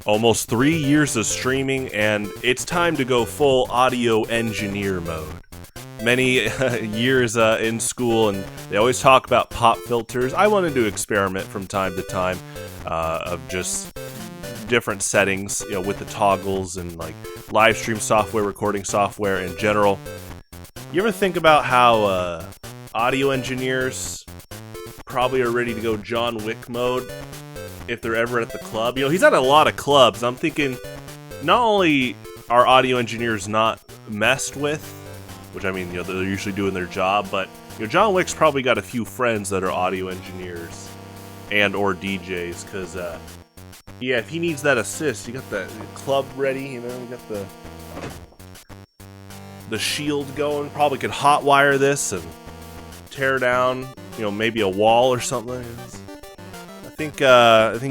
Almost 3 years of streaming, and it's time to go full audio engineer mode. Many years in school, and they always talk about pop filters. I wanted to experiment from time to time of just different settings, with the toggles and like live stream software, recording software in general. You ever think about how audio engineers probably are ready to go John Wick mode if they're ever at the club? He's at a lot of clubs. I'm thinking, not only are audio engineers not messed with, which I mean, they're usually doing their job, but John Wick's probably got a few friends that are audio engineers and or DJs, because if he needs that assist, you got the club ready, you got the shield going. Probably could hotwire this and tear down, maybe a wall or something. I think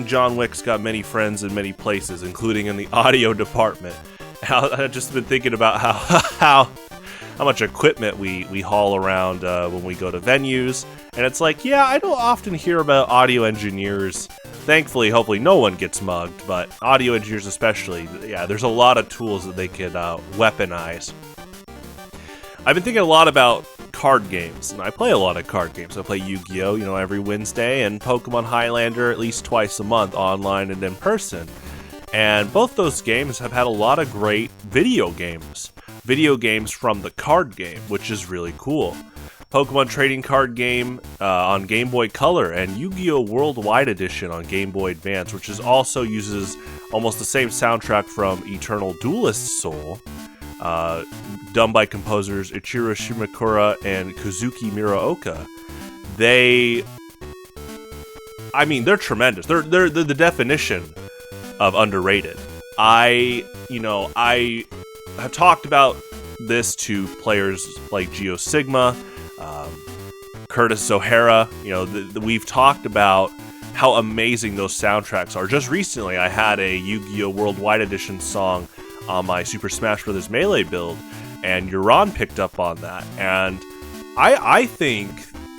John Wick's got many friends in many places, including in the audio department. I've just been thinking about how much equipment we haul around when we go to venues, and it's like, I don't often hear about audio engineers. Thankfully, hopefully no one gets mugged, but audio engineers especially, there's a lot of tools that they could weaponize. I've been thinking a lot about card games, and I play a lot of card games. I play Yu-Gi-Oh, every Wednesday, and Pokemon Highlander at least twice a month, online and in person. And both those games have had a lot of great video games from the card game, which is really cool. Pokemon trading card game on Game Boy Color, and Yu-Gi-Oh! Worldwide Edition on Game Boy Advance, which also uses almost the same soundtrack from Eternal Duelist Soul, done by composers Ichiro Shimakura and Kazuki Muraoka. They're tremendous. They're the definition of underrated. I have talked about this to players like Geo Sigma, Curtis O'Hara. We've talked about how amazing those soundtracks are. Just recently, I had a Yu-Gi-Oh! Worldwide Edition song on my Super Smash Bros. Melee build, and Euron picked up on that. And I think,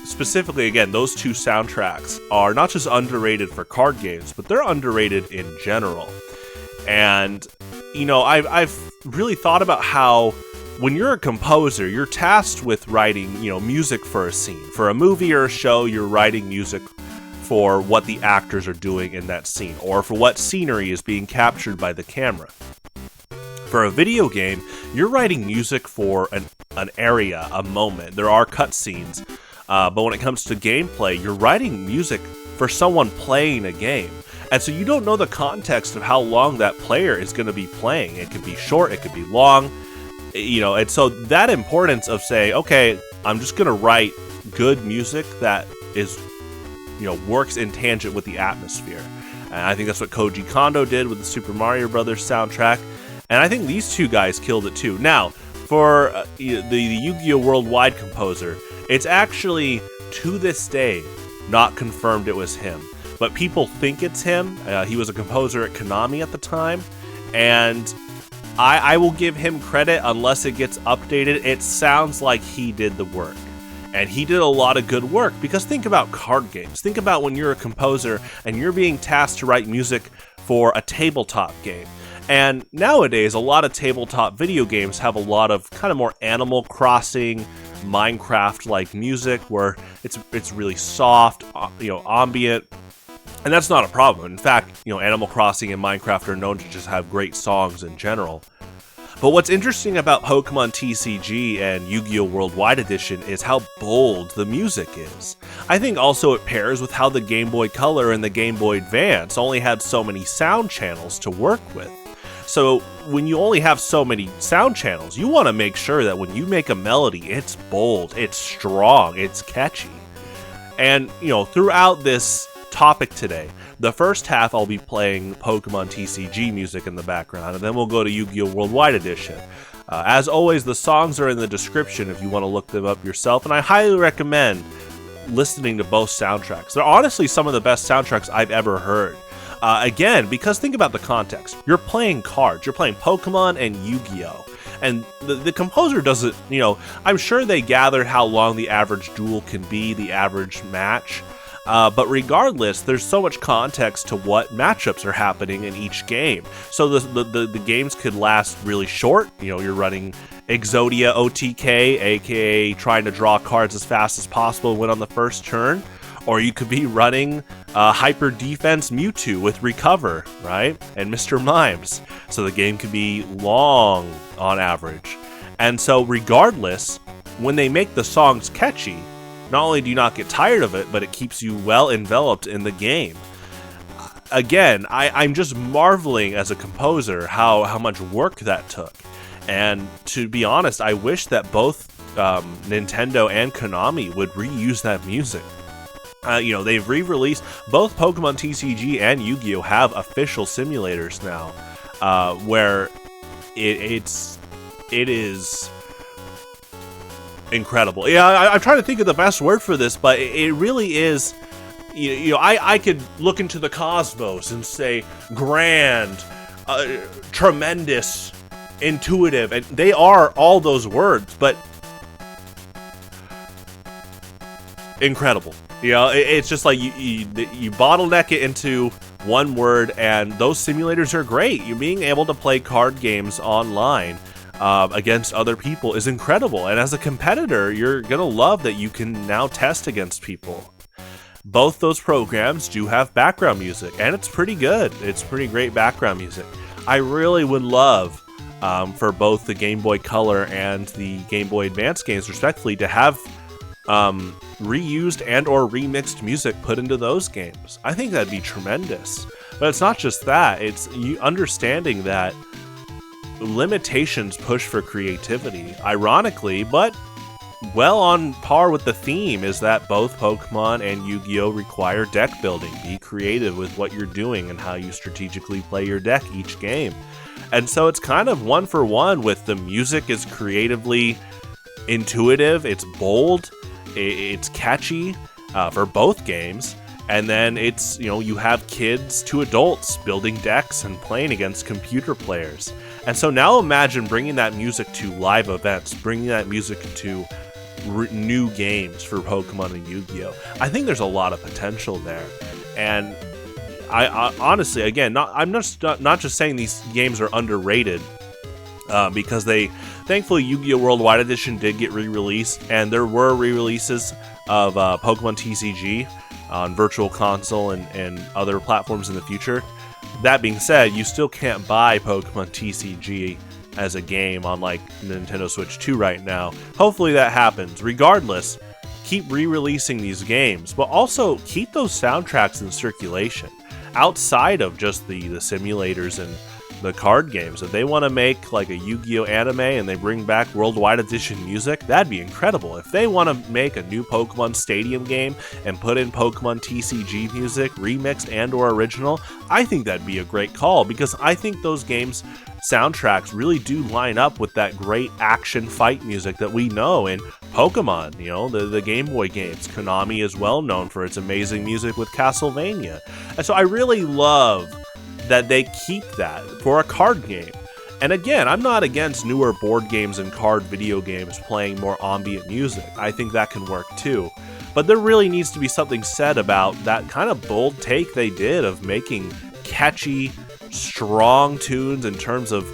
specifically, again, those two soundtracks are not just underrated for card games, but they're underrated in general. And, I've really thought about how when you're a composer, you're tasked with writing, music for a scene. For a movie or a show, you're writing music for what the actors are doing in that scene, or for what scenery is being captured by the camera. For a video game, you're writing music for an area, a moment. There are cutscenes, but when it comes to gameplay, you're writing music for someone playing a game. And so you don't know the context of how long that player is going to be playing. It could be short, it could be long, and so that importance of saying, okay, I'm just going to write good music that is, works in tangent with the atmosphere. And I think that's what Koji Kondo did with the Super Mario Brothers soundtrack. And I think these two guys killed it too. Now, for the Yu-Gi-Oh! Worldwide composer, it's actually, to this day, not confirmed it was him. But people think it's him. He was a composer at Konami at the time. And I will give him credit unless it gets updated. It sounds like he did the work. And he did a lot of good work, because think about card games. Think about when you're a composer and you're being tasked to write music for a tabletop game. And nowadays, a lot of tabletop video games have a lot of kind of more Animal Crossing, Minecraft-like music, where it's really soft, ambient. And that's not a problem. In fact, Animal Crossing and Minecraft are known to just have great songs in general. But what's interesting about Pokemon TCG and Yu-Gi-Oh! Worldwide Edition is how bold the music is. I think also it pairs with how the Game Boy Color and the Game Boy Advance only had so many sound channels to work with. So when you only have so many sound channels, you want to make sure that when you make a melody, it's bold, it's strong, it's catchy. And, throughout this topic today, the first half I'll be playing Pokemon TCG music in the background, and then we'll go to Yu-Gi-Oh! Worldwide Edition. As always, the songs are in the description if you want to look them up yourself, and I highly recommend listening to both soundtracks. They're honestly some of the best soundtracks I've ever heard. Again, because think about the context. You're playing cards. You're playing Pokemon and Yu-Gi-Oh! And the composer doesn't, I'm sure they gathered how long the average duel can be, the average match. But regardless, there's so much context to what matchups are happening in each game. So the games could last really short. You know, you're running Exodia OTK, aka trying to draw cards as fast as possible and win on the first turn. Or you could be running Hyper Defense Mewtwo with Recover, right? And Mr. Mimes. So the game could be long on average. And so regardless, when they make the songs catchy, not only do you not get tired of it, but it keeps you well enveloped in the game. Again, I'm just marveling as a composer how much work that took. And to be honest, I wish that both Nintendo and Konami would reuse that music. You know, they've re-released both Pokemon TCG and Yu-Gi-Oh! Have official simulators now, where it is incredible. Yeah, I'm trying to think of the best word for this, but it really is. You know, I could look into the cosmos and say grand, tremendous, intuitive, and they are all those words, but incredible. You know, it's just like you bottleneck it into one word, and those simulators are great. You being able to play card games online against other people is incredible, and as a competitor, you're gonna love that you can now test against people. Both those programs do have background music, and it's pretty good. It's pretty great background music. I really would love for both the Game Boy Color and the Game Boy Advance games, respectively, to have reused and or remixed music put into those games. I think that'd be tremendous. But it's not just that, it's you understanding that limitations push for creativity. Ironically, but well on par with the theme, is that both Pokemon and Yu-Gi-Oh! Require deck building. Be creative with what you're doing and how you strategically play your deck each game. And so it's kind of one for one with the music is creatively intuitive, it's bold, it's catchy for both games, and then it's, you know, you have kids to adults building decks and playing against computer players. And so now imagine bringing that music to live events, bringing that music to new games for Pokemon and Yu-Gi-Oh! I think there's a lot of potential there, and I honestly, again, I'm not just saying these games are underrated, because thankfully Yu-Gi-Oh! Worldwide Edition did get re-released, and there were re-releases of Pokemon TCG on Virtual Console and other platforms in the future. That being said, you still can't buy Pokemon TCG as a game on like Nintendo Switch 2 right now. Hopefully that happens. Regardless, keep re-releasing these games, but also keep those soundtracks in circulation outside of just the simulators and the card games. If they want to make like a Yu-Gi-Oh! Anime and they bring back Worldwide Edition music, that'd be incredible. If they want to make a new Pokemon Stadium game and put in Pokemon TCG music, remixed and or original, I think that'd be a great call, because I think those games soundtracks really do line up with that great action fight music that we know in Pokemon, you know, the Game Boy games. Konami is well known for its amazing music with Castlevania. And so I really love that they keep that for a card game. And again, I'm not against newer board games and card video games playing more ambient music. I think that can work too. But there really needs to be something said about that kind of bold take they did of making catchy, strong tunes in terms of,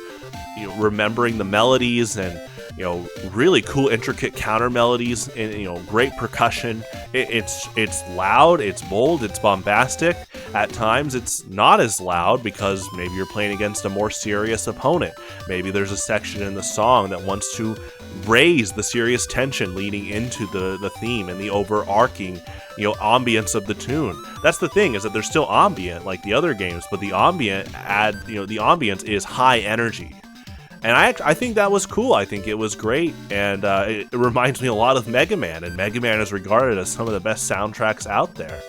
you know, remembering the melodies and, you know, really cool intricate counter melodies and, you know, great percussion. It's loud, it's bold, it's bombastic. At times it's not as loud because maybe you're playing against a more serious opponent. Maybe there's a section in the song that wants to raise the serious tension leading into the theme and the overarching, you know, ambience of the tune. That's the thing, is that they're still ambient like the other games, but the ambience is high energy. And I think that was cool. I think it was great, and it reminds me a lot of Mega Man, and Mega Man is regarded as some of the best soundtracks out there.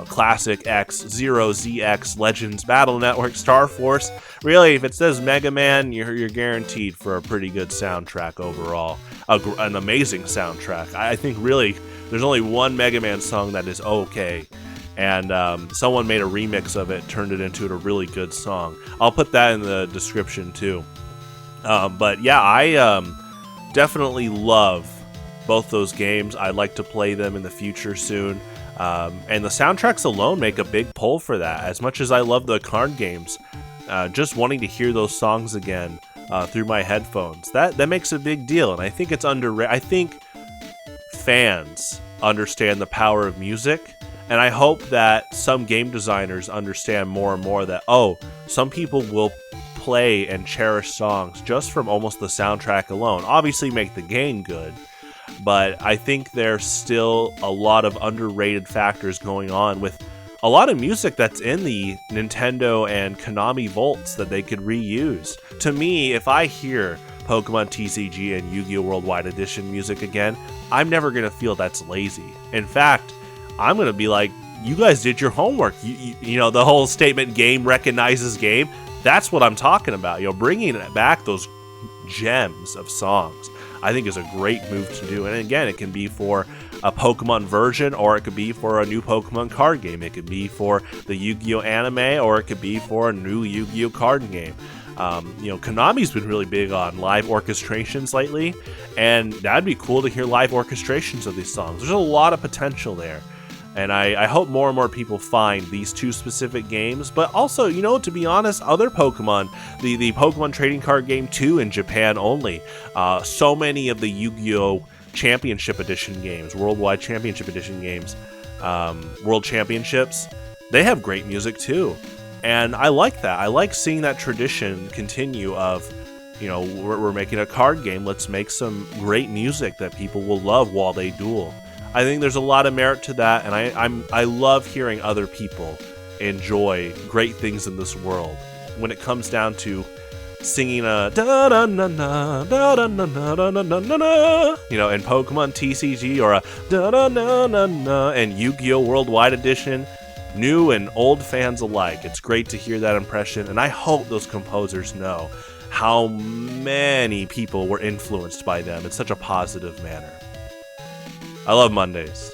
Classic X, Zero, ZX, Legends, Battle Network, Star Force. Really, if it says Mega Man, you're guaranteed for a pretty good soundtrack overall. An amazing soundtrack. I think really there's only one Mega Man song that is okay, and someone made a remix of it, turned it into a really good song. I'll put that in the description too. But yeah, I definitely love both those games. I'd like to play them in the future soon. And the soundtracks alone make a big pull for that. As much as I love the card games, just wanting to hear those songs again through my headphones, that makes a big deal. And I think it's underrated. I think fans understand the power of music, and I hope that some game designers understand more and more that, some people will play and cherish songs just from almost the soundtrack alone. Obviously make the game good, but I think there's still a lot of underrated factors going on with a lot of music that's in the Nintendo and Konami vaults that they could reuse. To me, if I hear Pokemon TCG and Yu-Gi-Oh! Worldwide Edition music again, I'm never going to feel that's lazy. In fact, I'm going to be like, you guys did your homework. You know, the whole statement, game recognizes game, that's what I'm talking about. Bringing back those gems of songs, I think is a great move to do. And again, it can be for a Pokemon version, or it could be for a new Pokemon card game. It could be for the Yu-Gi-Oh! Anime, or it could be for a new Yu-Gi-Oh! Card game. Konami's been really big on live orchestrations lately, and that'd be cool to hear live orchestrations of these songs. There's a lot of potential there, and I hope more and more people find these two specific games, but also, to be honest, other Pokemon, the Pokemon Trading Card Game 2 in Japan only, so many of the Yu-Gi-Oh! Championship Edition games, Worldwide Championship Edition games, World Championships, they have great music too. And I like that. I like seeing that tradition continue of, we're making a card game. Let's make some great music that people will love while they duel. I think there's a lot of merit to that, and I love hearing other people enjoy great things in this world. When it comes down to singing a da da na na da da na na da na na na, in Pokemon TCG, or a da da na na na in Yu-Gi-Oh! Worldwide Edition. New and old fans alike, it's great to hear that impression, and I hope those composers know how many people were influenced by them in such a positive manner. I love Mondays.